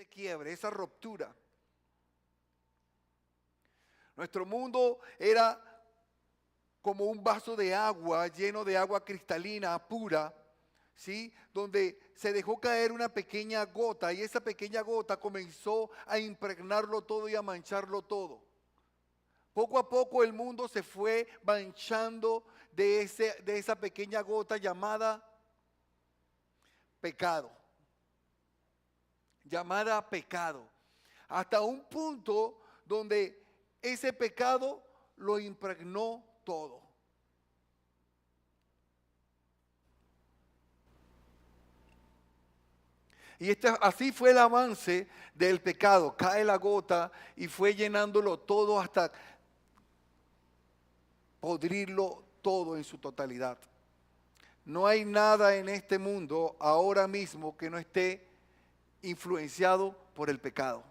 ese quiebre, esa ruptura. Nuestro mundo era como un vaso de agua lleno de agua cristalina, pura, ¿sí? Donde se dejó caer una pequeña gota y esa pequeña gota comenzó a impregnarlo todo y a mancharlo todo. Poco a poco el mundo se fue manchando de esa pequeña gota llamada pecado. Llamada pecado. Hasta un punto donde ese pecado lo impregnó todo. Y así fue el avance del pecado. Cae la gota y fue llenándolo todo hasta podrirlo todo en su totalidad. No hay nada en este mundo ahora mismo que no esté influenciado por el pecado.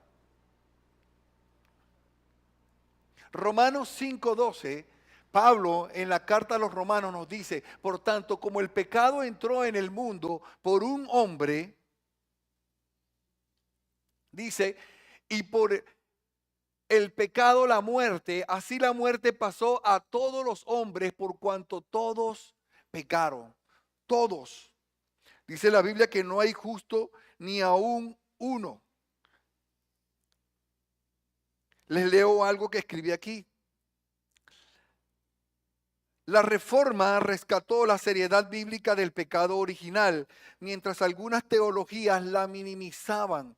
Romanos 5:12, Pablo en la carta a los romanos nos dice, por tanto, como el pecado entró en el mundo por un hombre, dice, y por el pecado la muerte, así la muerte pasó a todos los hombres por cuanto todos pecaron. Todos. Dice la Biblia que no hay justo ni aún uno. Les leo algo que escribí aquí. La reforma rescató la seriedad bíblica del pecado original, mientras algunas teologías la minimizaban.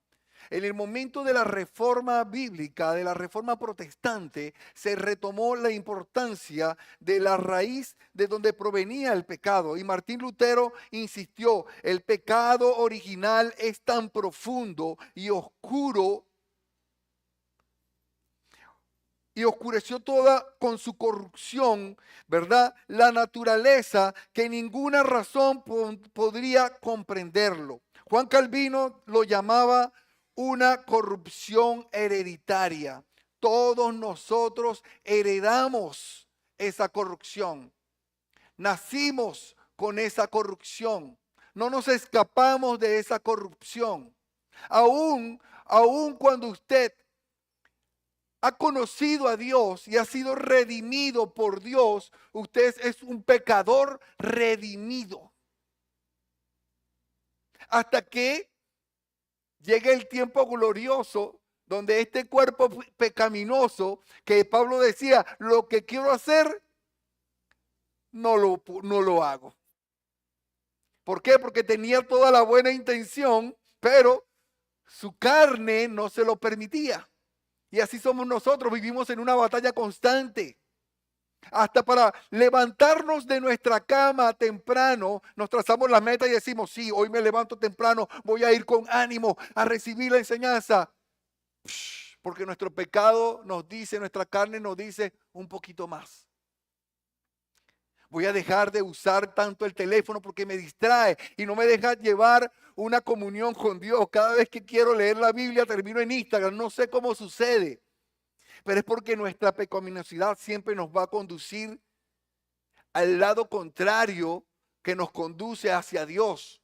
En el momento de la reforma bíblica, de la reforma protestante, se retomó la importancia de la raíz de donde provenía el pecado. Y Martín Lutero insistió, el pecado original es tan profundo y oscuro y oscureció toda con su corrupción, ¿verdad? La naturaleza que ninguna razón podría comprenderlo. Juan Calvino lo llamaba una corrupción hereditaria. Todos nosotros heredamos esa corrupción. Nacimos con esa corrupción. No nos escapamos de esa corrupción. Aún cuando usted ha conocido a Dios y ha sido redimido por Dios, usted es un pecador redimido. Hasta que llegue el tiempo glorioso donde este cuerpo pecaminoso, que Pablo decía, lo que quiero hacer, no lo hago. ¿Por qué? Porque tenía toda la buena intención, pero su carne no se lo permitía. Y así somos nosotros, vivimos en una batalla constante. Hasta para levantarnos de nuestra cama temprano, nos trazamos la meta y decimos, sí, hoy me levanto temprano, voy a ir con ánimo a recibir la enseñanza. Porque nuestro pecado nos dice, nuestra carne nos dice un poquito más. Voy a dejar de usar tanto el teléfono porque me distrae y no me deja llevar una comunión con Dios. Cada vez que quiero leer la Biblia termino en Instagram, no sé cómo sucede. Pero es porque nuestra pecaminosidad siempre nos va a conducir al lado contrario que nos conduce hacia Dios.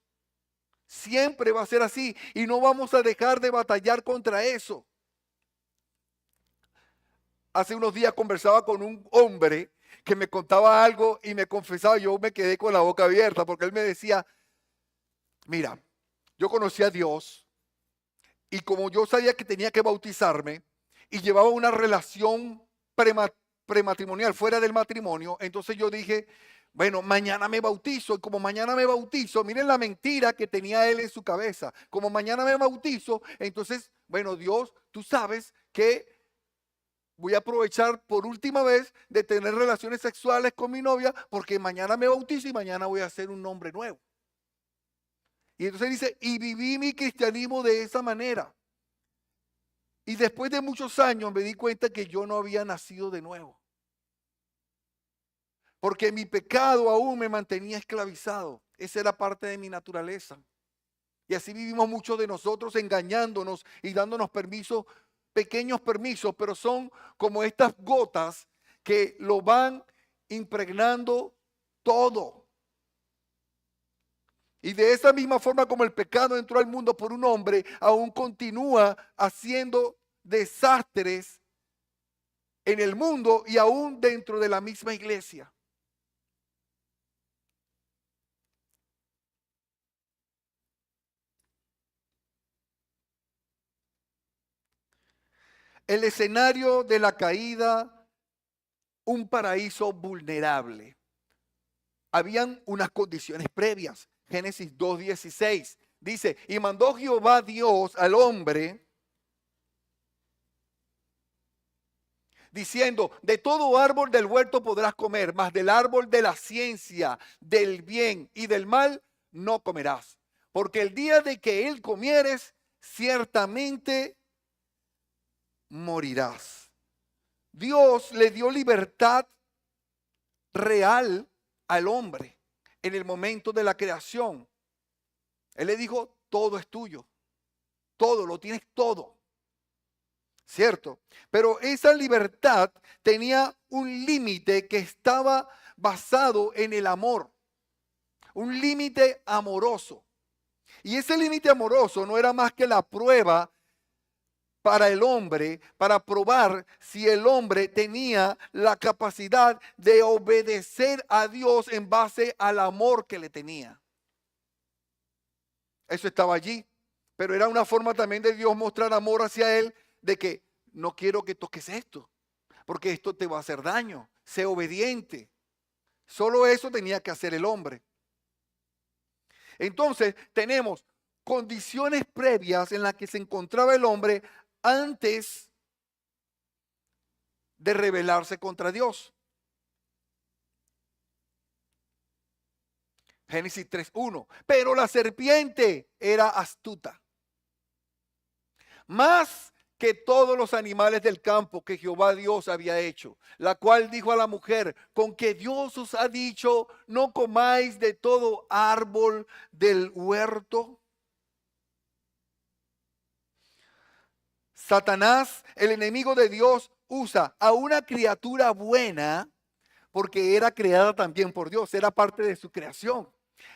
Siempre va a ser así y no vamos a dejar de batallar contra eso. Hace unos días conversaba con un hombre que me contaba algo y me confesaba, yo me quedé con la boca abierta porque él me decía, mira, yo conocí a Dios y como yo sabía que tenía que bautizarme y llevaba una relación prematrimonial fuera del matrimonio, entonces yo dije, bueno, mañana me bautizo y como mañana me bautizo, miren la mentira que tenía él en su cabeza, como mañana me bautizo, entonces, bueno, Dios, tú sabes que voy a aprovechar por última vez de tener relaciones sexuales con mi novia porque mañana me bautizo y mañana voy a ser un hombre nuevo. Y entonces dice, y viví mi cristianismo de esa manera. Y después de muchos años me di cuenta que yo no había nacido de nuevo. Porque mi pecado aún me mantenía esclavizado. Esa era parte de mi naturaleza. Y así vivimos muchos de nosotros engañándonos y dándonos permisos, pequeños permisos, pero son como estas gotas que lo van impregnando todo. Y de esa misma forma como el pecado entró al mundo por un hombre, aún continúa haciendo desastres en el mundo y aún dentro de la misma iglesia. El escenario de la caída, un paraíso vulnerable. Habían unas condiciones previas. Génesis 2:16 dice, y mandó Jehová Dios al hombre, diciendo, de todo árbol del huerto podrás comer, mas del árbol de la ciencia, del bien y del mal, no comerás. Porque el día de que él comieres, ciertamente morirás. Dios le dio libertad real al hombre en el momento de la creación. Él le dijo, todo es tuyo, todo, lo tienes todo. ¿Cierto? Pero esa libertad tenía un límite que estaba basado en el amor, un límite amoroso. Y ese límite amoroso no era más que la prueba para el hombre, para probar si el hombre tenía la capacidad de obedecer a Dios en base al amor que le tenía. Eso estaba allí, pero era una forma también de Dios mostrar amor hacia él, de que no quiero que toques esto, porque esto te va a hacer daño. Sé obediente. Solo eso tenía que hacer el hombre. Entonces tenemos condiciones previas en las que se encontraba el hombre antes de rebelarse contra Dios. Génesis 3:1. Pero la serpiente era astuta, más que todos los animales del campo que Jehová Dios había hecho, la cual dijo a la mujer, con que Dios os ha dicho, no comáis de todo árbol del huerto. Satanás, el enemigo de Dios, usa a una criatura buena, porque era creada también por Dios, era parte de su creación.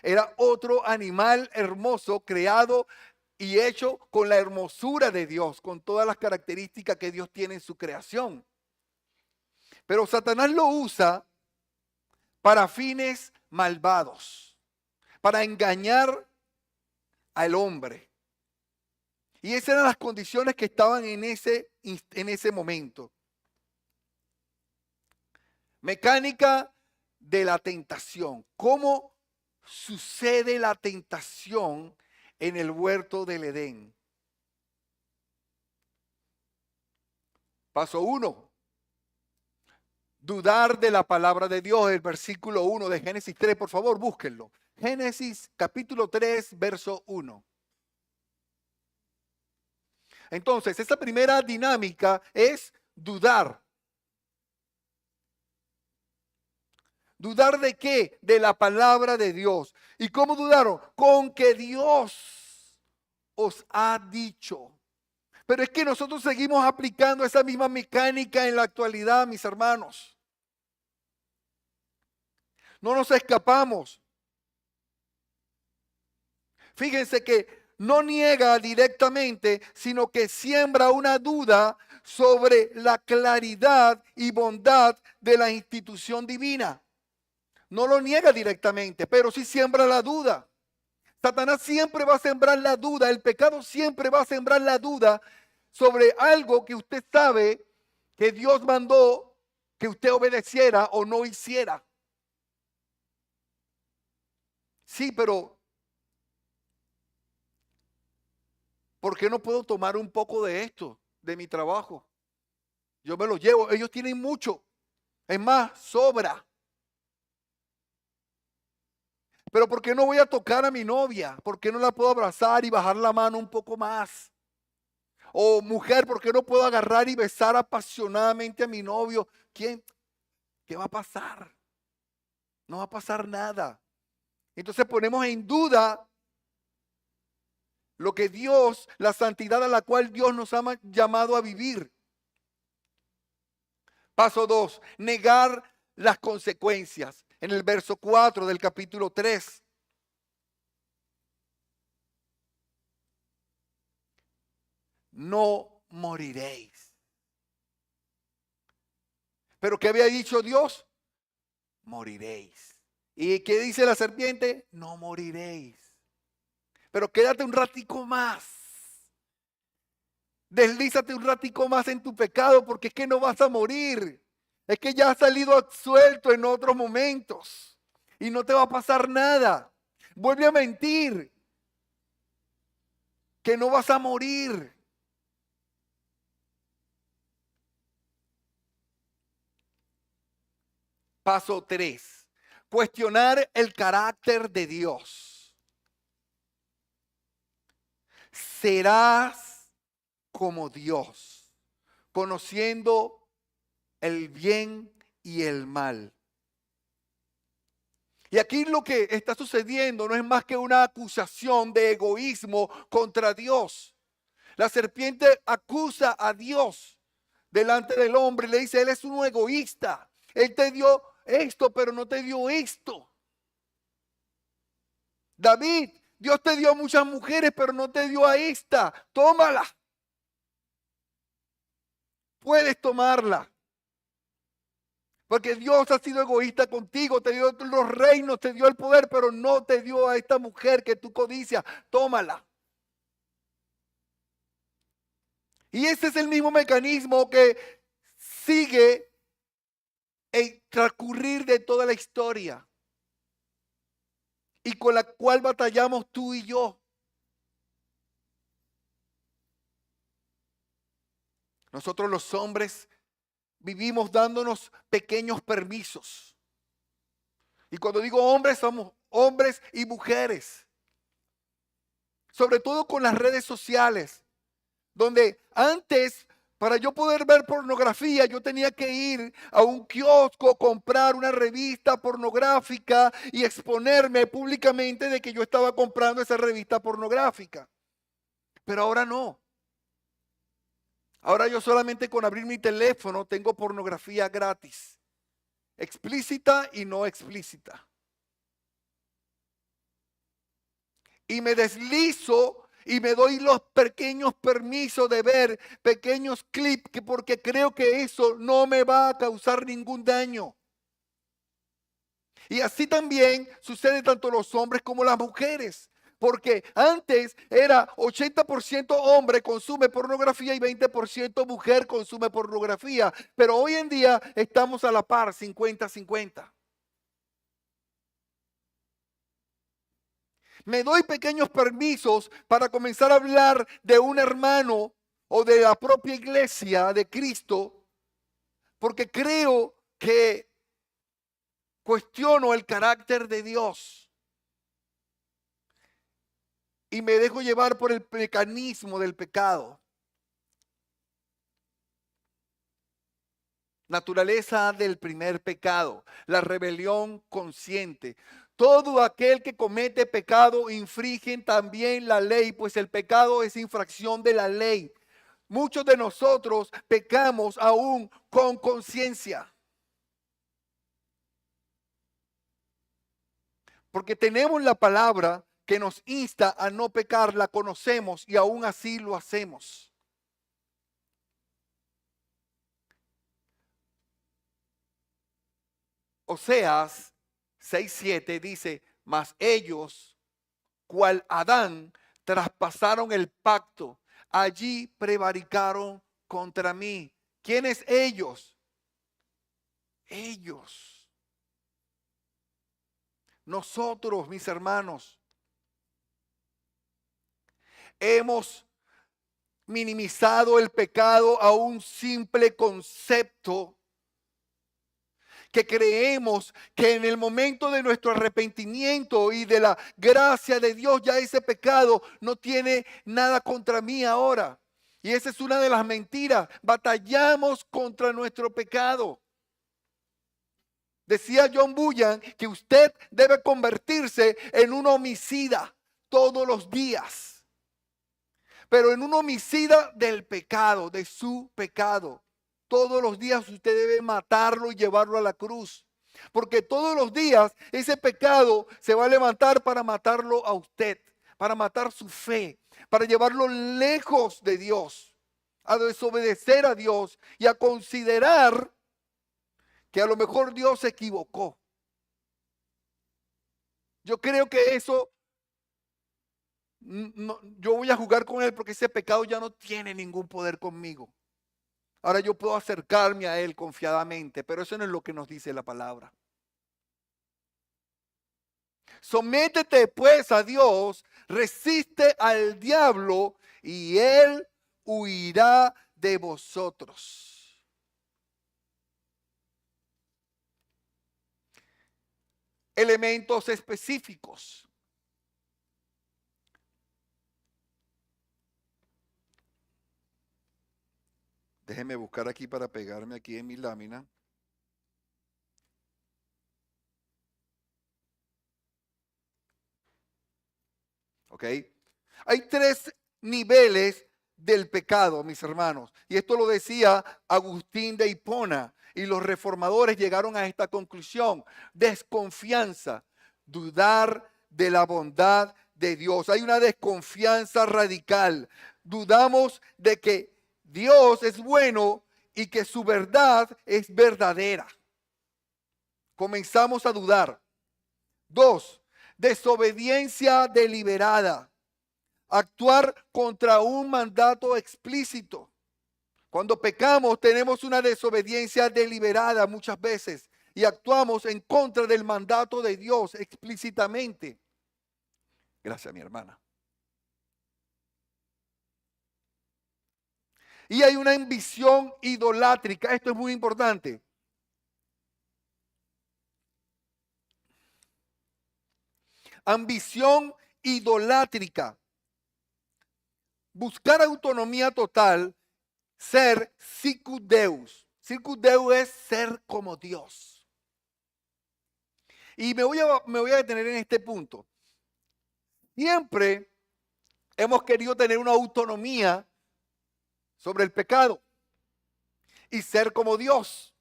Era otro animal hermoso creado y hecho con la hermosura de Dios, con todas las características que Dios tiene en su creación. Pero Satanás lo usa para fines malvados, para engañar al hombre. Y esas eran las condiciones que estaban en ese momento. Mecánica de la tentación. ¿Cómo sucede la tentación en el huerto del Edén? Paso 1. Dudar de la palabra de Dios. El versículo 1 de Génesis 3, por favor, búsquenlo. Génesis capítulo 3, verso 1. Entonces, esta primera dinámica es dudar. ¿Dudar de qué? De la palabra de Dios. ¿Y cómo dudaron? Con que Dios os ha dicho. Pero es que nosotros seguimos aplicando esa misma mecánica en la actualidad, mis hermanos. No nos escapamos. Fíjense que no niega directamente, sino que siembra una duda sobre la claridad y bondad de la institución divina. No lo niega directamente, pero sí siembra la duda. Satanás siempre va a sembrar la duda, el pecado siempre va a sembrar la duda sobre algo que usted sabe que Dios mandó que usted obedeciera o no hiciera. Sí, pero ¿por qué no puedo tomar un poco de esto, de mi trabajo? Yo me lo llevo, ellos tienen mucho, es más, sobra. Pero ¿por qué no voy a tocar a mi novia? ¿Por qué no la puedo abrazar y bajar la mano un poco más? O mujer, ¿por qué no puedo agarrar y besar apasionadamente a mi novio? ¿Quién? ¿Qué va a pasar? No va a pasar nada. Entonces ponemos en duda lo que Dios, la santidad a la cual Dios nos ha llamado a vivir. Paso 2, negar las consecuencias. En el verso 4 del capítulo 3. no moriréis. ¿Pero qué había dicho Dios? Moriréis. ¿Y qué dice la serpiente? No moriréis. Pero quédate un ratico más. Deslízate un ratico más en tu pecado porque es que no vas a morir. Es que ya has salido absuelto en otros momentos y no te va a pasar nada. Vuelve a mentir que no vas a morir. Paso 3. Cuestionar el carácter de Dios. Serás como Dios, conociendo el bien y el mal. Y aquí lo que está sucediendo no es más que una acusación de egoísmo contra Dios. La serpiente acusa a Dios delante del hombre y le dice, él es un egoísta. Él te dio esto, pero no te dio esto. David, Dios te dio muchas mujeres, pero no te dio a esta. Tómala. Puedes tomarla. Porque Dios ha sido egoísta contigo, te dio los reinos, te dio el poder, pero no te dio a esta mujer que tú codicias. Tómala. Y ese es el mismo mecanismo que sigue el transcurrir de toda la historia y con la cual batallamos tú y yo. Nosotros los hombres vivimos dándonos pequeños permisos. Y cuando digo hombres, somos hombres y mujeres. Sobre todo con las redes sociales, donde antes, para yo poder ver pornografía, yo tenía que ir a un kiosco, comprar una revista pornográfica y exponerme públicamente de que yo estaba comprando esa revista pornográfica. Pero ahora no. Ahora yo solamente con abrir mi teléfono tengo pornografía gratis, explícita y no explícita. Y me deslizo y me doy los pequeños permisos de ver pequeños clips porque creo que eso no me va a causar ningún daño. Y así también sucede tanto los hombres como las mujeres. Porque antes era 80% hombre consume pornografía y 20% mujer consume pornografía. Pero hoy en día estamos a la par, 50-50. Me doy pequeños permisos para comenzar a hablar de un hermano o de la propia iglesia de Cristo, porque creo que cuestiono el carácter de Dios. Y me dejo llevar por el mecanismo del pecado. Naturaleza del primer pecado, la rebelión consciente. Todo aquel que comete pecado infringe también la ley, pues el pecado es infracción de la ley. Muchos de nosotros pecamos aún con conciencia. Porque tenemos la palabra que nos insta a no pecar, la conocemos y aún así lo hacemos. Oseas 6:7 dice, mas ellos, cual Adán, traspasaron el pacto, allí prevaricaron contra mí. ¿Quiénes ellos? Ellos. Nosotros, mis hermanos, hemos minimizado el pecado a un simple concepto que creemos que en el momento de nuestro arrepentimiento y de la gracia de Dios ya ese pecado no tiene nada contra mí ahora. Y esa es una de las mentiras. Batallamos contra nuestro pecado. Decía John Bunyan que usted debe convertirse en un homicida todos los días. Pero en un homicida del pecado, de su pecado. Todos los días usted debe matarlo y llevarlo a la cruz. Porque todos los días ese pecado se va a levantar para matarlo a usted, para matar su fe, para llevarlo lejos de Dios. a desobedecer a Dios y a considerar que a lo mejor Dios se equivocó. Yo creo que eso, yo voy a jugar con él porque ese pecado ya no tiene ningún poder conmigo. Ahora yo puedo acercarme a él confiadamente, pero eso no es lo que nos dice la palabra. Sométete pues a Dios, resiste al diablo y él huirá de vosotros. Elementos específicos. Déjeme buscar aquí para pegarme aquí en mi lámina. ¿Ok? Hay 3 niveles del pecado, mis hermanos. Y esto lo decía Agustín de Hipona. Y los reformadores llegaron a esta conclusión. Desconfianza, dudar de la bondad de Dios. Hay una desconfianza radical. Dudamos de que Dios es bueno y que su verdad es verdadera. Comenzamos a dudar. 2, desobediencia deliberada. Actuar contra un mandato explícito. Cuando pecamos tenemos una desobediencia deliberada muchas veces y actuamos en contra del mandato de Dios explícitamente. Gracias, mi hermana. Y hay una ambición idolátrica. Esto es muy importante. Ambición idolátrica. Buscar autonomía total, ser sicut Deus. Sicut Deus es ser como Dios. Y me voy a detener en este punto. Siempre hemos querido tener una autonomía sobre el pecado y ser como Dios.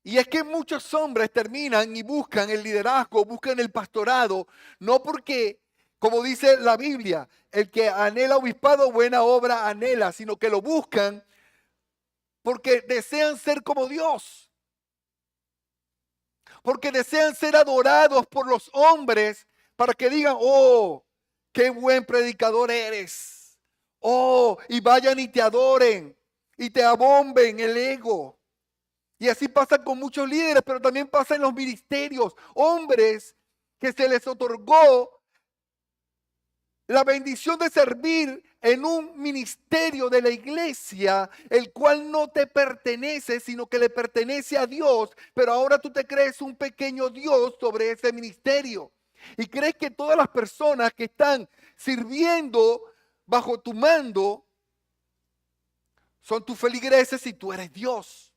Y es que muchos hombres terminan y buscan el liderazgo, buscan el pastorado, no porque, como dice la Biblia, el que anhela obispado, buena obra anhela, sino que lo buscan porque desean ser como Dios. Porque desean ser adorados por los hombres para que digan, oh, qué buen predicador eres. Oh, y vayan y te adoren y te abomben el ego. Y así pasa con muchos líderes, pero también pasa en los ministerios. Hombres que se les otorgó la bendición de servir en un ministerio de la iglesia, el cual no te pertenece, sino que le pertenece a Dios, pero ahora tú te crees un pequeño Dios sobre ese ministerio. Y crees que todas las personas que están sirviendo bajo tu mando son tus feligreses y tú eres Dios.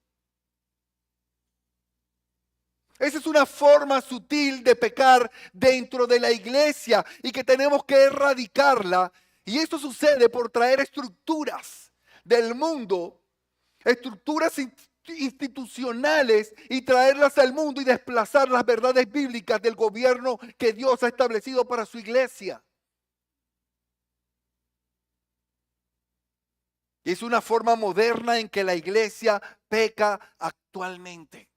Esa es una forma sutil de pecar dentro de la iglesia y que tenemos que erradicarla. Y esto sucede por traer estructuras del mundo, estructuras institucionales y traerlas al mundo y desplazar las verdades bíblicas del gobierno que Dios ha establecido para su iglesia. Y es una forma moderna en que la iglesia peca actualmente.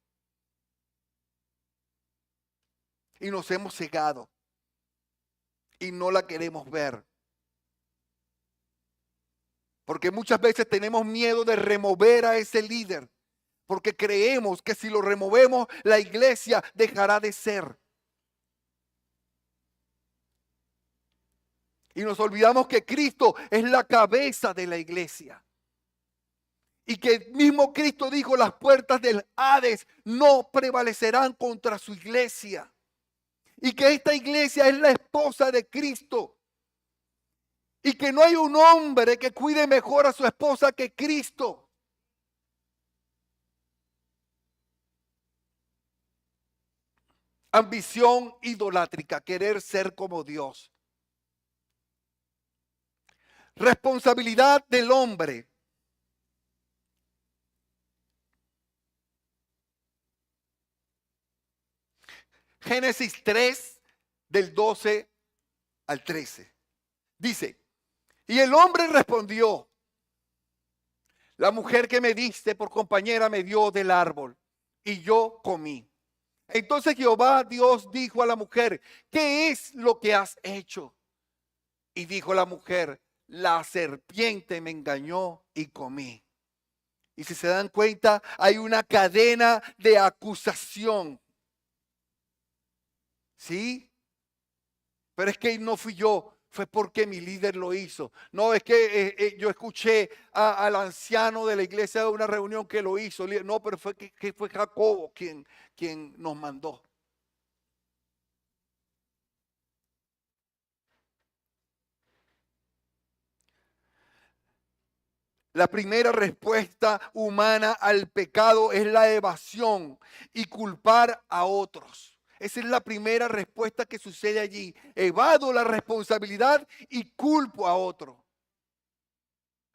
Y nos hemos cegado. Y no la queremos ver. Porque muchas veces tenemos miedo de remover a ese líder. Porque creemos que si lo removemos, la iglesia dejará de ser. Y nos olvidamos que Cristo es la cabeza de la iglesia. Y que el mismo Cristo dijo, las puertas del Hades no prevalecerán contra su iglesia. Y que esta iglesia es la esposa de Cristo. Y que no hay un hombre que cuide mejor a su esposa que Cristo. Ambición idolátrica, querer ser como Dios. Responsabilidad del hombre. Génesis 3, del 12 al 13. Dice, y el hombre respondió, La mujer que me diste por compañera me dio del árbol y yo comí. Entonces Jehová Dios dijo a la mujer, ¿qué es lo que has hecho? Y dijo la mujer, la serpiente me engañó y comí. Y si se dan cuenta, hay una cadena de acusación. ¿Sí? Pero es que no fui yo, fue porque mi líder lo hizo. No, es que yo escuché al anciano de la iglesia de una reunión que lo hizo. No, pero fue que fue Jacobo quien nos mandó. La primera respuesta humana al pecado es la evasión y culpar a otros. Esa es la primera respuesta que sucede allí. Evado la responsabilidad y culpo a otro.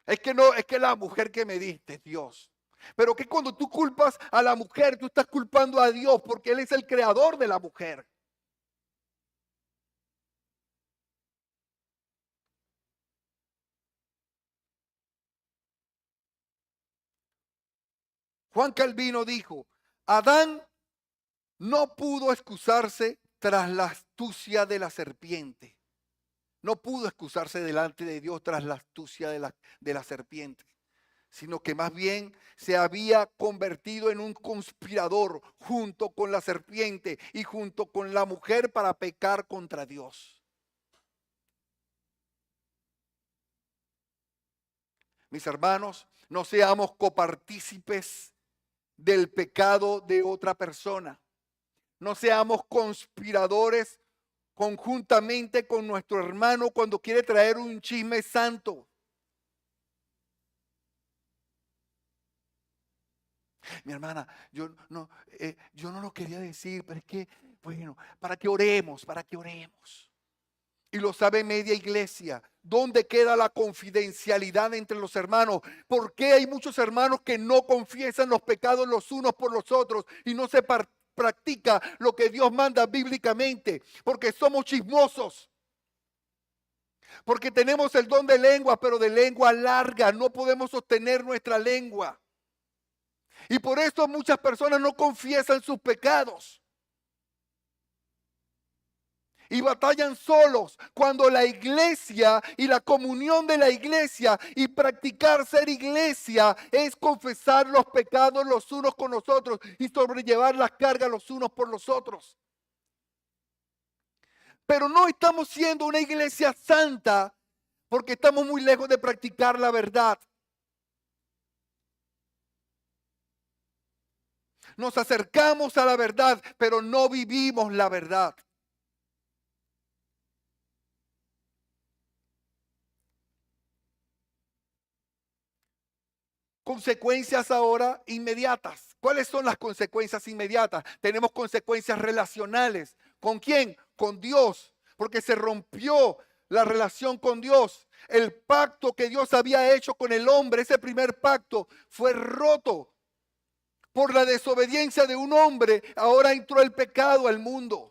Es que no, es que la mujer que me diste, Dios. Pero que cuando tú culpas a la mujer, tú estás culpando a Dios porque Él es el creador de la mujer. Juan Calvino dijo, Adán no pudo excusarse tras la astucia de la serpiente. No pudo excusarse delante de Dios tras la astucia de la serpiente, sino que más bien se había convertido en un conspirador junto con la serpiente y junto con la mujer para pecar contra Dios. Mis hermanos, no seamos copartícipes del pecado de otra persona. No seamos conspiradores conjuntamente con nuestro hermano cuando quiere traer un chisme santo. Mi hermana, yo no lo quería decir, pero es que, bueno, para que oremos. Y lo sabe media iglesia. ¿Dónde queda la confidencialidad entre los hermanos? ¿Por qué hay muchos hermanos que no confiesan los pecados los unos por los otros y no se practica lo que Dios manda bíblicamente? Porque somos chismosos. Porque tenemos el don de lengua, pero de lengua larga. No podemos sostener nuestra lengua. Y por eso muchas personas no confiesan sus pecados. Y batallan solos cuando la iglesia y la comunión de la iglesia y practicar ser iglesia es confesar los pecados los unos con los otros y sobrellevar las cargas los unos por los otros. Pero no estamos siendo una iglesia santa porque estamos muy lejos de practicar la verdad. Nos acercamos a la verdad, pero no vivimos la verdad. Consecuencias ahora inmediatas. ¿Cuáles son las consecuencias inmediatas? Tenemos consecuencias relacionales. ¿Con quién? Con Dios, porque se rompió la relación con Dios. El pacto que Dios había hecho con el hombre, ese primer pacto, fue roto por la desobediencia de un hombre. Ahora entró el pecado al mundo.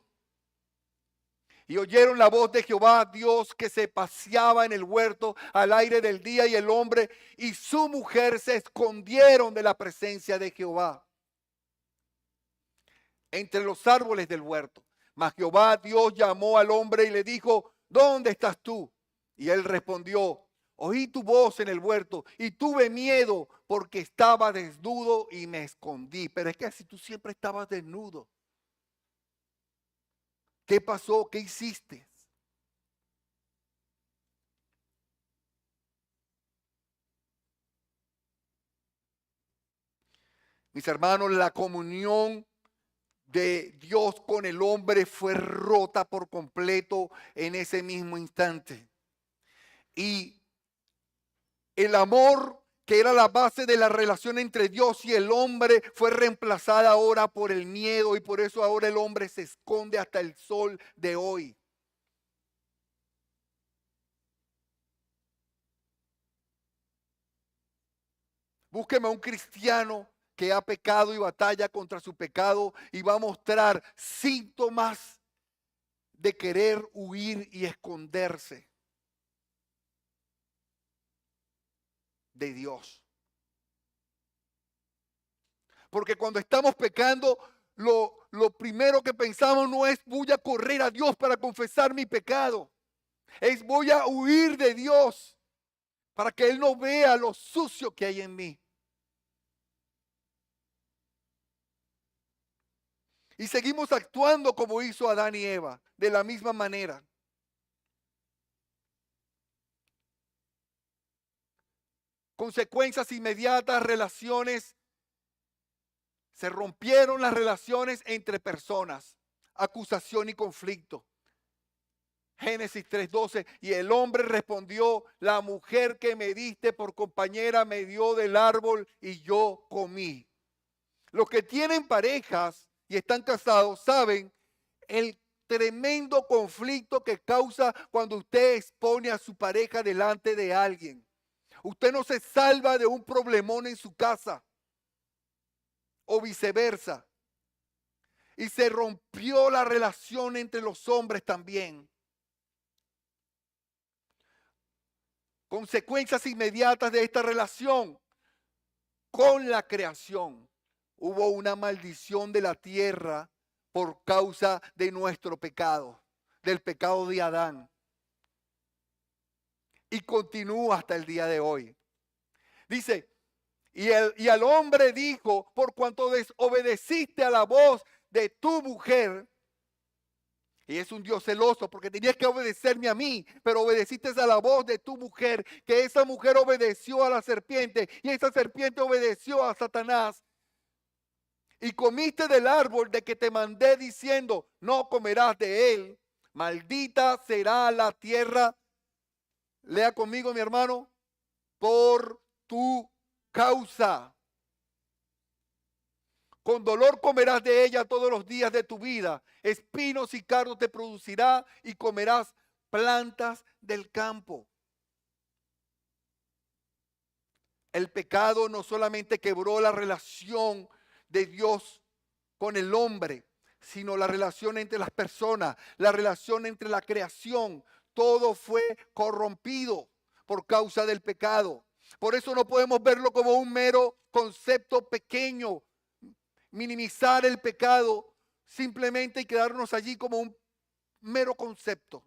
Y oyeron la voz de Jehová, Dios, que se paseaba en el huerto al aire del día, y el hombre y su mujer se escondieron de la presencia de Jehová entre los árboles del huerto. Mas Jehová Dios llamó al hombre y le dijo, ¿dónde estás tú? Y él respondió, oí tu voz en el huerto y tuve miedo porque estaba desnudo y me escondí. Pero es que si tú siempre estabas desnudo, ¿qué pasó? ¿Qué hiciste? Mis hermanos, la comunión de Dios con el hombre fue rota por completo en ese mismo instante. Y el amor que era la base de la relación entre Dios y el hombre fue reemplazada ahora por el miedo, y por eso ahora el hombre se esconde hasta el sol de hoy. Búsqueme a un cristiano que ha pecado y batalla contra su pecado y va a mostrar síntomas de querer huir y esconderse de Dios. Porque cuando estamos pecando, lo primero que pensamos no es voy a correr a Dios para confesar mi pecado. Es voy a huir de Dios para que Él no vea lo sucio que hay en mí. Y seguimos actuando como hizo Adán y Eva, de la misma manera. Consecuencias inmediatas, relaciones. Se rompieron las relaciones entre personas, acusación y conflicto. Génesis 3:12, y el hombre respondió, la mujer que me diste por compañera me dio del árbol y yo comí. Los que tienen parejas y están casados saben el tremendo conflicto que causa cuando usted expone a su pareja delante de alguien. Usted no se salva de un problemón en su casa o viceversa. Y se rompió la relación entre los hombres también. Consecuencias inmediatas de esta relación con la creación. Hubo una maldición de la tierra por causa de nuestro pecado, del pecado de Adán. Y continúa hasta el día de hoy. Dice, y al hombre dijo, por cuanto desobedeciste a la voz de tu mujer, y es un Dios celoso porque tenías que obedecerme a mí, pero obedeciste a la voz de tu mujer, que esa mujer obedeció a la serpiente y esa serpiente obedeció a Satanás. Y comiste del árbol de que te mandé diciendo, no comerás de él, maldita será la tierra. Lea conmigo, mi hermano, por tu causa. Con dolor comerás de ella todos los días de tu vida. Espinos y cardos te producirá y comerás plantas del campo. El pecado no solamente quebró la relación de Dios con el hombre, sino la relación entre las personas, la relación entre la creación. Todo fue corrompido por causa del pecado. Por eso no podemos verlo como un mero concepto pequeño, minimizar el pecado simplemente y quedarnos allí como un mero concepto.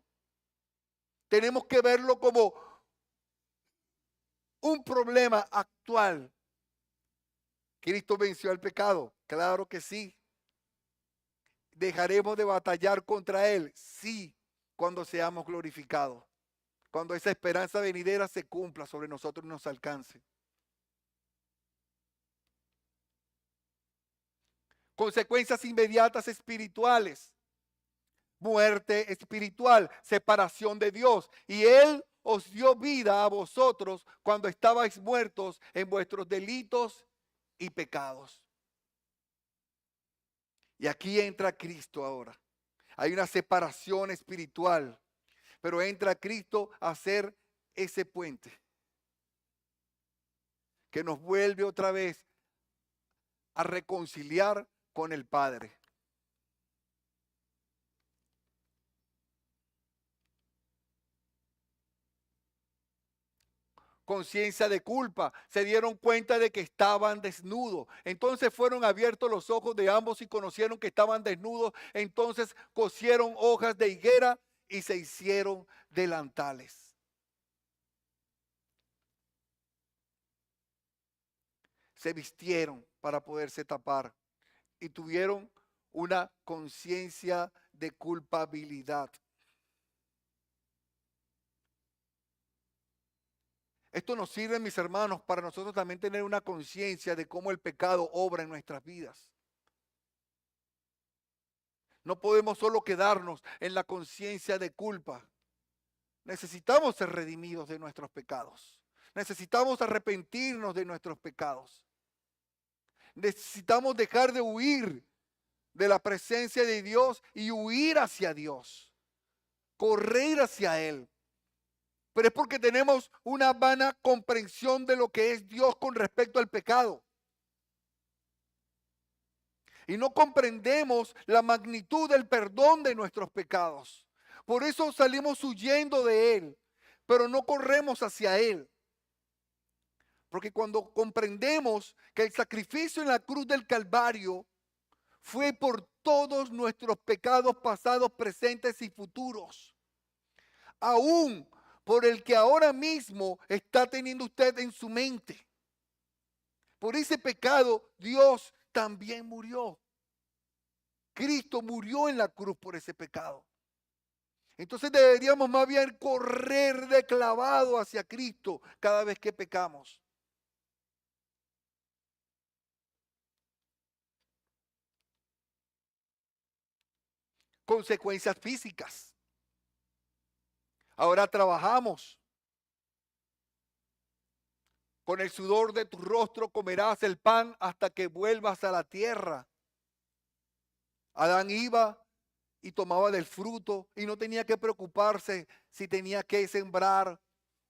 Tenemos que verlo como un problema actual. ¿Cristo venció al pecado? Claro que sí. ¿Dejaremos de batallar contra él? Sí, cuando seamos glorificados. Cuando esa esperanza venidera se cumpla sobre nosotros y nos alcance. Consecuencias inmediatas espirituales. Muerte espiritual, separación de Dios. Y Él os dio vida a vosotros cuando estabais muertos en vuestros delitos y pecados. Y aquí entra Cristo ahora. Hay una separación espiritual, pero entra Cristo a ser ese puente que nos vuelve otra vez a reconciliar con el Padre. Conciencia de culpa, se dieron cuenta de que estaban desnudos. Entonces fueron abiertos los ojos de ambos y conocieron que estaban desnudos. Entonces cosieron hojas de higuera y se hicieron delantales. Se vistieron para poderse tapar y tuvieron una conciencia de culpabilidad. Esto nos sirve, mis hermanos, para nosotros también tener una conciencia de cómo el pecado obra en nuestras vidas. No podemos solo quedarnos en la conciencia de culpa. Necesitamos ser redimidos de nuestros pecados. Necesitamos arrepentirnos de nuestros pecados. Necesitamos dejar de huir de la presencia de Dios y huir hacia Dios. Correr hacia Él. Pero es porque tenemos una vana comprensión de lo que es Dios con respecto al pecado. Y no comprendemos la magnitud del perdón de nuestros pecados. Por eso salimos huyendo de Él, pero no corremos hacia Él. Porque cuando comprendemos que el sacrificio en la cruz del Calvario fue por todos nuestros pecados pasados, presentes y futuros, aún por el que ahora mismo está teniendo usted en su mente. Por ese pecado Dios también murió. Cristo murió en la cruz por ese pecado. Entonces deberíamos más bien correr de clavado hacia Cristo cada vez que pecamos. Consecuencias físicas. Ahora trabajamos. Con el sudor de tu rostro comerás el pan hasta que vuelvas a la tierra. Adán iba y tomaba del fruto y no tenía que preocuparse si tenía que sembrar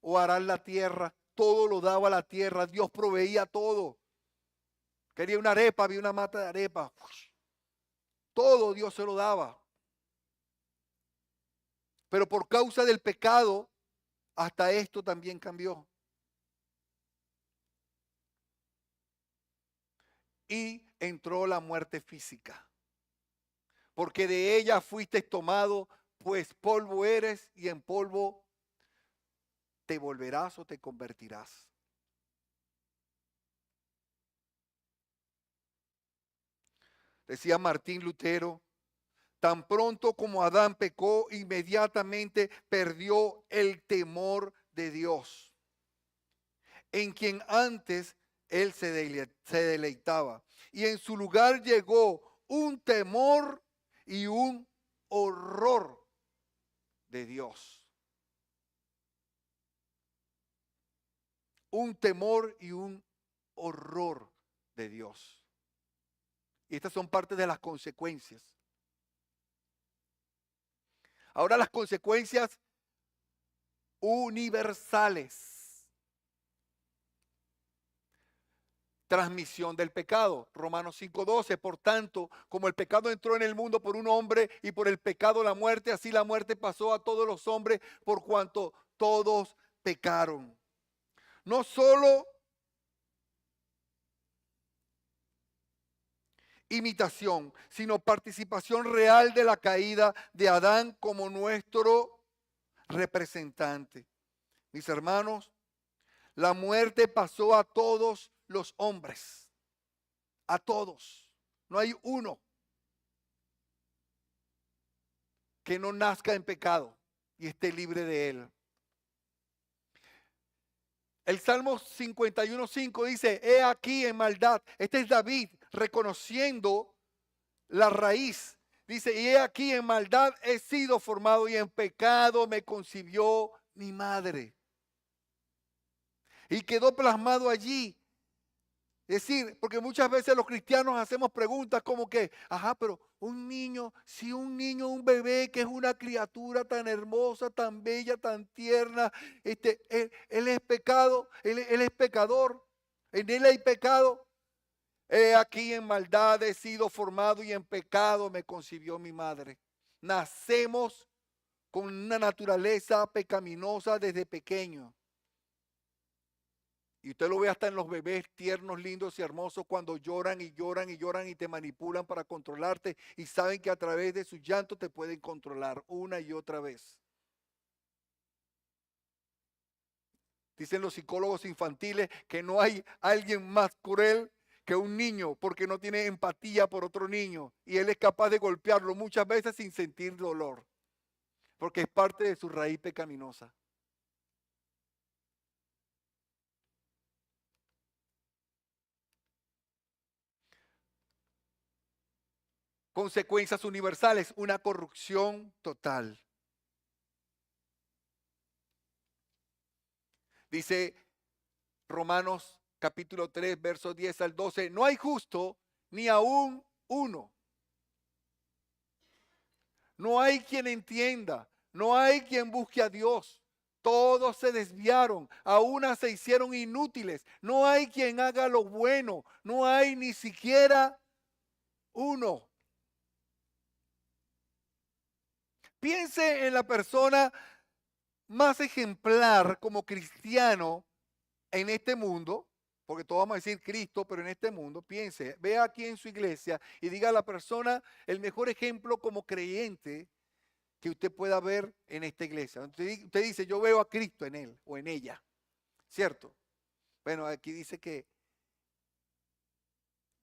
o arar la tierra. Todo lo daba a la tierra. Dios proveía todo. Quería una arepa, había una mata de arepa. Todo Dios se lo daba. Pero por causa del pecado, hasta esto también cambió. Y entró la muerte física. Porque de ella fuiste tomado, pues polvo eres y en polvo te volverás o te convertirás. Decía Martín Lutero, tan pronto como Adán pecó, inmediatamente perdió el temor de Dios, en quien antes él se deleitaba. Y en su lugar llegó un temor y un horror de Dios. Un temor y un horror de Dios. Y estas son parte de las consecuencias. Ahora las consecuencias universales. Transmisión del pecado. Romanos 5:12. Por tanto, como el pecado entró en el mundo por un hombre y por el pecado la muerte, así la muerte pasó a todos los hombres por cuanto todos pecaron. No solo imitación, sino participación real de la caída de Adán como nuestro representante. Mis hermanos, la muerte pasó a todos los hombres, a todos. No hay uno que no nazca en pecado y esté libre de él. El Salmo 51:5 dice, he aquí en maldad. Este es David reconociendo la raíz. Dice, y he aquí en maldad he sido formado y en pecado me concibió mi madre. Y quedó plasmado allí. Es decir, porque muchas veces los cristianos hacemos preguntas como que, ajá, pero un niño, si un niño, un bebé que es una criatura tan hermosa, tan bella, tan tierna, él es pecado, él es pecador, en él hay pecado. He aquí en maldad he sido formado y en pecado me concibió mi madre. Nacemos con una naturaleza pecaminosa desde pequeño. Y usted lo ve hasta en los bebés tiernos, lindos y hermosos cuando lloran y lloran y lloran y te manipulan para controlarte y saben que a través de su llanto te pueden controlar una y otra vez. Dicen los psicólogos infantiles que no hay alguien más cruel que un niño porque no tiene empatía por otro niño y él es capaz de golpearlo muchas veces sin sentir dolor porque es parte de su raíz pecaminosa. Consecuencias universales, una corrupción total. Dice Romanos capítulo 3, versos 10 al 12, no hay justo ni aún uno. No hay quien entienda, no hay quien busque a Dios. Todos se desviaron, a una se hicieron inútiles. No hay quien haga lo bueno, no hay ni siquiera uno. Piense en la persona más ejemplar como cristiano en este mundo porque todos vamos a decir Cristo, pero en este mundo, piense, vea aquí en su iglesia y diga a la persona el mejor ejemplo como creyente que usted pueda ver en esta iglesia. Usted dice, yo veo a Cristo en él o en ella, ¿cierto? Bueno, aquí dice que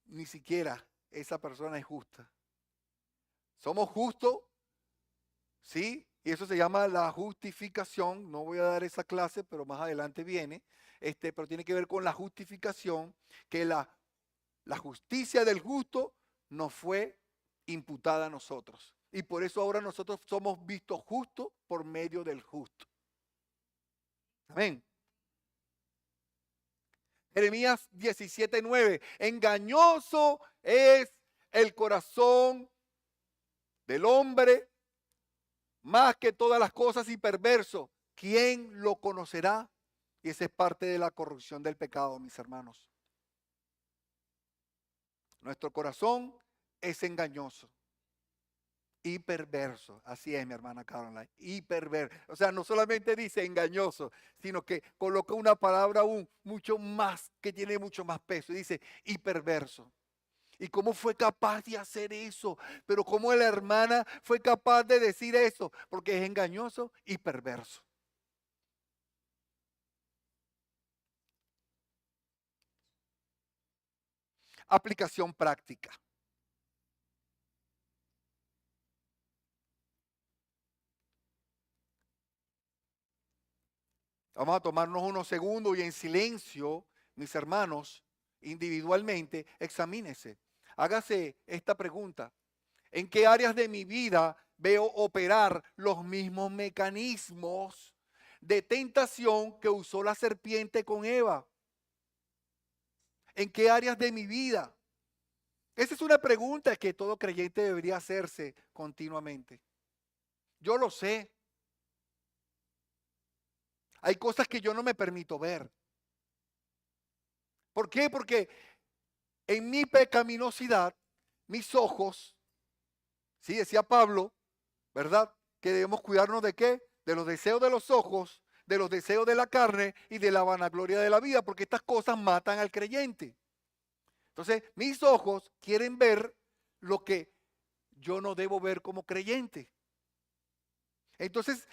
ni siquiera esa persona es justa. Somos justos, ¿sí? Y eso se llama la justificación. No voy a dar esa clase, pero más adelante viene. Pero tiene que ver con la justificación, que la justicia del justo nos fue imputada a nosotros. Y por eso ahora nosotros somos vistos justos por medio del justo. Amén. Jeremías 17:9. Engañoso es el corazón del hombre más que todas las cosas y perverso. ¿Quién lo conocerá? Y esa es parte de la corrupción del pecado, mis hermanos. Nuestro corazón es engañoso y perverso. Así es, mi hermana Caroline. Y perverso. O sea, no solamente dice engañoso, sino que coloca una palabra aún mucho más, que tiene mucho más peso. Dice y perverso. ¿Y cómo fue capaz de hacer eso? Pero cómo la hermana fue capaz de decir eso, porque es engañoso y perverso. Aplicación práctica. Vamos a tomarnos unos segundos y en silencio, mis hermanos, individualmente, examínese. Hágase esta pregunta. ¿En qué áreas de mi vida veo operar los mismos mecanismos de tentación que usó la serpiente con Eva? ¿En qué áreas de mi vida? Esa es una pregunta que todo creyente debería hacerse continuamente. Yo lo sé. Hay cosas que yo no me permito ver. ¿Por qué? Porque en mi pecaminosidad, mis ojos, sí, decía Pablo, ¿verdad? Que debemos cuidarnos de qué? De los deseos de los ojos, de los deseos de la carne y de la vanagloria de la vida, porque estas cosas matan al creyente. Entonces, mis ojos quieren ver lo que yo no debo ver como creyente. Entonces,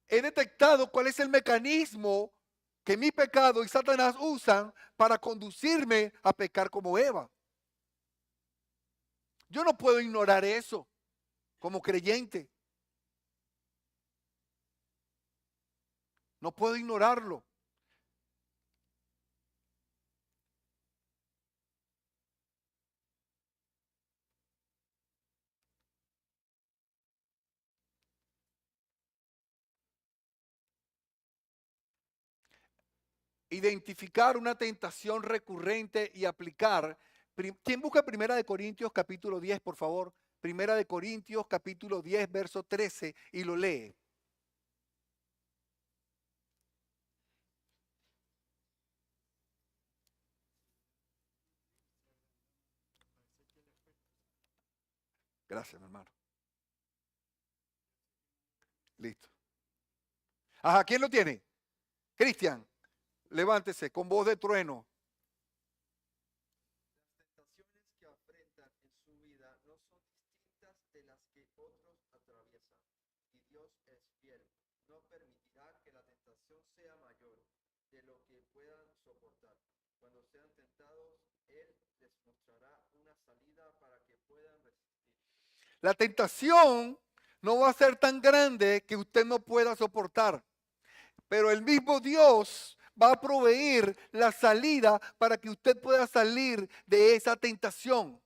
he detectado cuál es el mecanismo que mi pecado y Satanás usan para conducirme a pecar como Eva. Yo no puedo ignorar eso como creyente. No puedo ignorarlo. Identificar una tentación recurrente y aplicar. ¿Quién busca Primera de Corintios capítulo 10, por favor? Primera de Corintios capítulo 10, verso 13 y lo lee. Gracias, mi hermano. Listo. Ajá, ¿quién lo tiene? Cristian, levántese con voz de trueno. Tentaciones que afrentan en su vida no son distintas de las que otros atraviesan, y Dios es fiel. No permitirá que la tentación sea mayor de lo que puedan soportar. Cuando sean tentados, Él les mostrará una salida para que puedan resistir. La tentación no va a ser tan grande que usted no pueda soportar, pero el mismo Dios va a proveer la salida para que usted pueda salir de esa tentación.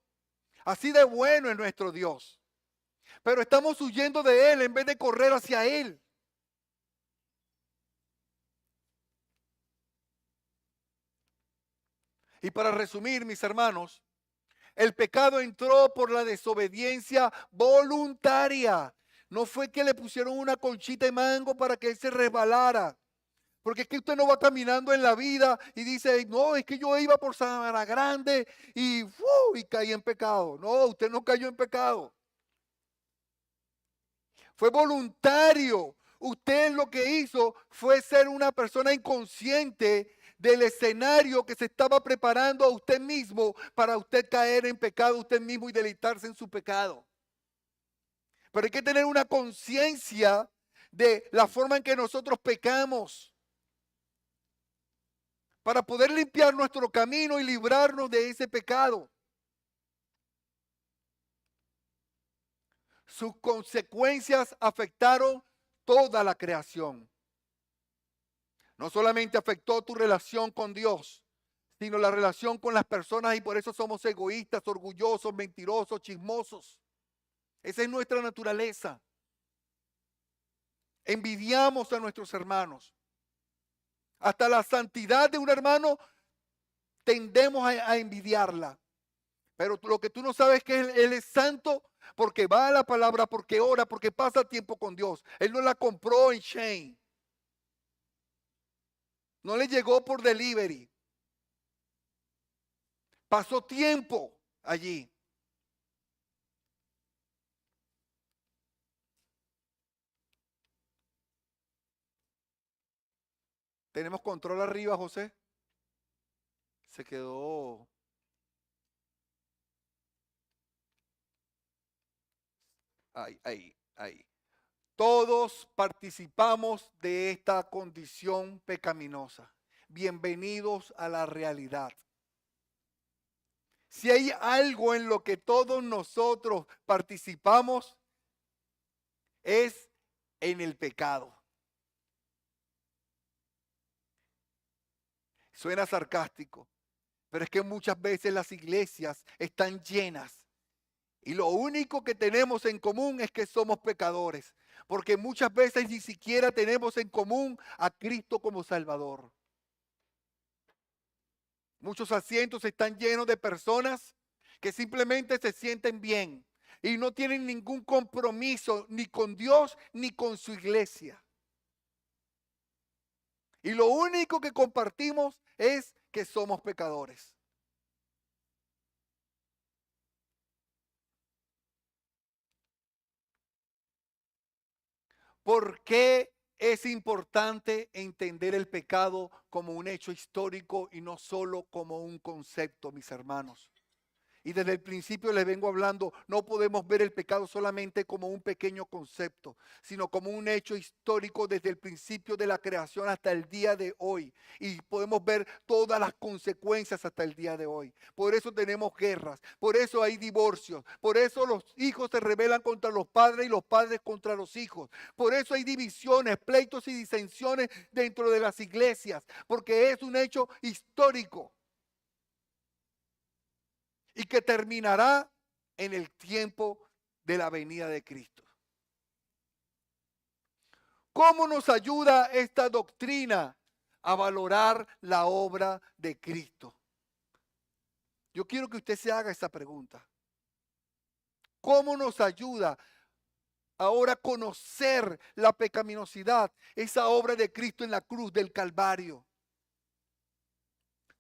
Así de bueno es nuestro Dios. Pero estamos huyendo de Él en vez de correr hacia Él. Y para resumir, mis hermanos, el pecado entró por la desobediencia voluntaria. No fue que le pusieron una conchita de mango para que él se resbalara. Porque es que usted no va caminando en la vida y dice, no, es que yo iba por Sabana Grande y caí en pecado. No, usted no cayó en pecado. Fue voluntario. Usted lo que hizo fue ser una persona inconsciente del escenario que se estaba preparando a usted mismo para usted caer en pecado usted mismo y deleitarse en su pecado. Pero hay que tener una conciencia de la forma en que nosotros pecamos para poder limpiar nuestro camino y librarnos de ese pecado. Sus consecuencias afectaron toda la creación. No solamente afectó tu relación con Dios, sino la relación con las personas, y por eso somos egoístas, orgullosos, mentirosos, chismosos. Esa es nuestra naturaleza. Envidiamos a nuestros hermanos. Hasta la santidad de un hermano tendemos a envidiarla. Pero lo que tú no sabes es que él es santo porque va a la palabra, porque ora, porque pasa tiempo con Dios. Él no la compró en Shein. No le llegó por delivery. Pasó tiempo allí. ¿Tenemos control arriba, José? Se quedó. Ahí. Todos participamos de esta condición pecaminosa. Bienvenidos a la realidad. Si hay algo en lo que todos nosotros participamos, es en el pecado. Suena sarcástico, pero es que muchas veces las iglesias están llenas y lo único que tenemos en común es que somos pecadores, porque muchas veces ni siquiera tenemos en común a Cristo como Salvador. Muchos asientos están llenos de personas que simplemente se sienten bien y no tienen ningún compromiso ni con Dios ni con su iglesia. Y lo único que compartimos es que somos pecadores. ¿Por qué es importante entender el pecado como un hecho histórico y no solo como un concepto, mis hermanos? Y desde el principio les vengo hablando, no podemos ver el pecado solamente como un pequeño concepto, sino como un hecho histórico desde el principio de la creación hasta el día de hoy. Y podemos ver todas las consecuencias hasta el día de hoy. Por eso tenemos guerras, por eso hay divorcios, por eso los hijos se rebelan contra los padres y los padres contra los hijos. Por eso hay divisiones, pleitos y disensiones dentro de las iglesias, porque es un hecho histórico y que terminará en el tiempo de la venida de Cristo. ¿Cómo nos ayuda esta doctrina a valorar la obra de Cristo? Yo quiero que usted se haga esa pregunta. ¿Cómo nos ayuda ahora a conocer la pecaminosidad, esa obra de Cristo en la cruz del Calvario?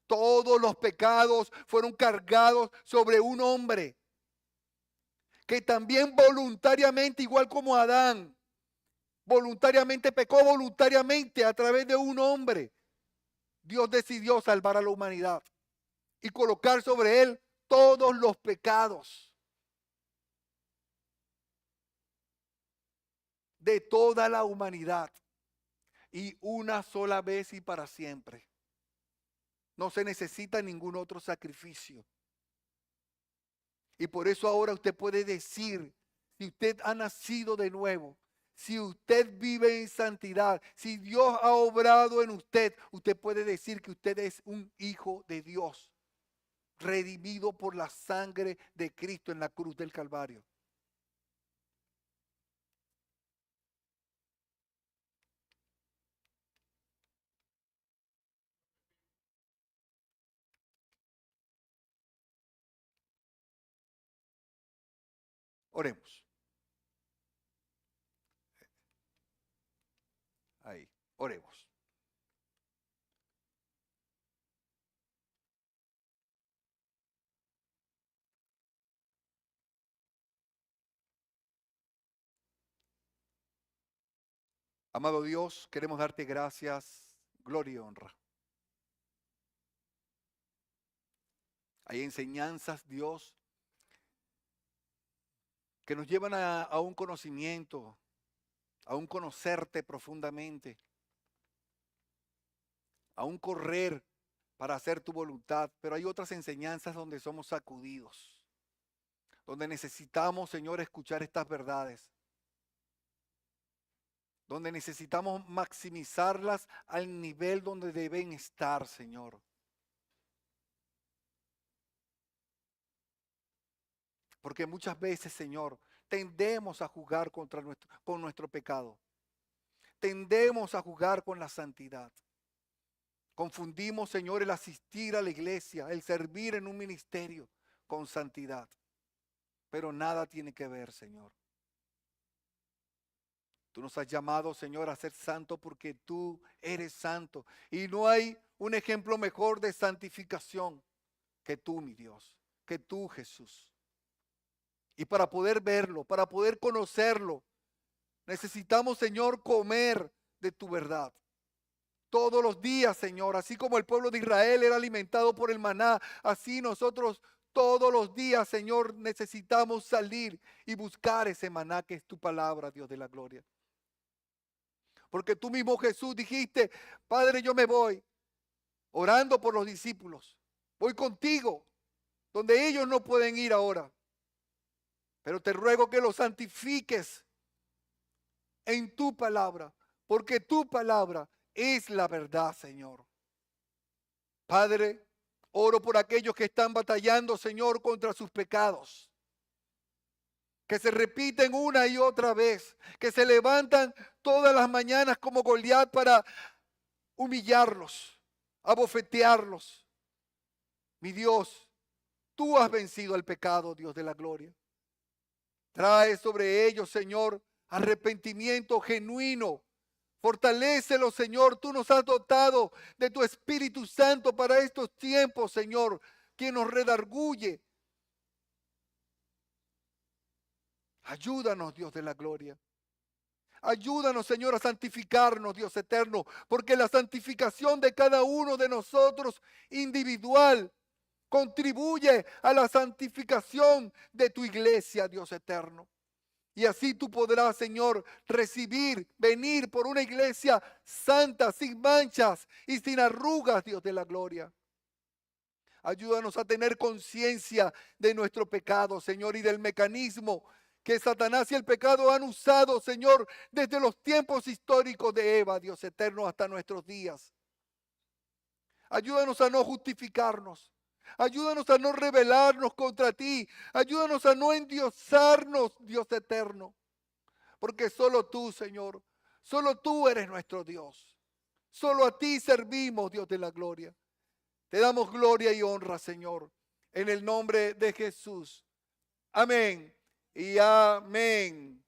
Todos los pecados fueron cargados sobre un hombre que también voluntariamente, igual como Adán, voluntariamente pecó voluntariamente a través de un hombre. Dios decidió salvar a la humanidad y colocar sobre él todos los pecados de toda la humanidad, y una sola vez y para siempre. No se necesita ningún otro sacrificio. Y por eso ahora usted puede decir, si usted ha nacido de nuevo, si usted vive en santidad, si Dios ha obrado en usted, usted puede decir que usted es un hijo de Dios, redimido por la sangre de Cristo en la cruz del Calvario. Oremos. Ahí, oremos. Amado Dios, queremos darte gracias, gloria y honra. Hay enseñanzas, Dios, que nos llevan a un conocimiento, a un conocerte profundamente, a un correr para hacer tu voluntad. Pero hay otras enseñanzas donde somos sacudidos, donde necesitamos, Señor, escuchar estas verdades, donde necesitamos maximizarlas al nivel donde deben estar, Señor. Porque muchas veces, Señor, tendemos a jugar con nuestro pecado. Tendemos a jugar con la santidad. Confundimos, Señor, el asistir a la iglesia, el servir en un ministerio con santidad. Pero nada tiene que ver, Señor. Tú nos has llamado, Señor, a ser santo porque tú eres santo. Y no hay un ejemplo mejor de santificación que tú, mi Dios, que tú, Jesús. Y para poder verlo, para poder conocerlo, necesitamos, Señor, comer de tu verdad. Todos los días, Señor, así como el pueblo de Israel era alimentado por el maná, así nosotros todos los días, Señor, necesitamos salir y buscar ese maná que es tu palabra, Dios de la gloria. Porque tú mismo, Jesús, dijiste, Padre, yo me voy orando por los discípulos. Voy contigo, donde ellos no pueden ir ahora. Pero te ruego que los santifiques en tu palabra, porque tu palabra es la verdad, Señor. Padre, oro por aquellos que están batallando, Señor, contra sus pecados, que se repiten una y otra vez, que se levantan todas las mañanas como Goliat para humillarlos, abofetearlos. Mi Dios, tú has vencido al pecado, Dios de la gloria. Trae sobre ellos, Señor, arrepentimiento genuino. Fortalécelo, Señor. Tú nos has dotado de tu Espíritu Santo para estos tiempos, Señor, quien nos redarguye. Ayúdanos, Dios de la gloria. Ayúdanos, Señor, a santificarnos, Dios eterno, porque la santificación de cada uno de nosotros individual contribuye a la santificación de tu iglesia, Dios eterno. Y así tú podrás, Señor, venir por una iglesia santa, sin manchas y sin arrugas, Dios de la gloria. Ayúdanos a tener conciencia de nuestro pecado, Señor, y del mecanismo que Satanás y el pecado han usado, Señor, desde los tiempos históricos de Eva, Dios eterno, hasta nuestros días. Ayúdanos a no justificarnos. Ayúdanos a no rebelarnos contra ti. Ayúdanos a no endiosarnos, Dios eterno. Porque solo tú, Señor, solo tú eres nuestro Dios. Solo a ti servimos, Dios de la gloria. Te damos gloria y honra, Señor, en el nombre de Jesús. Amén y amén.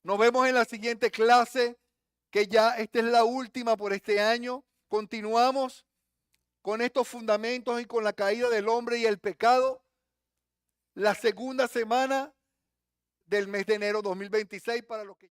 Nos vemos en la siguiente clase, que ya esta es la última por este año. Continuamos con estos fundamentos y con la caída del hombre y el pecado. La segunda semana del mes de enero 2026 para los que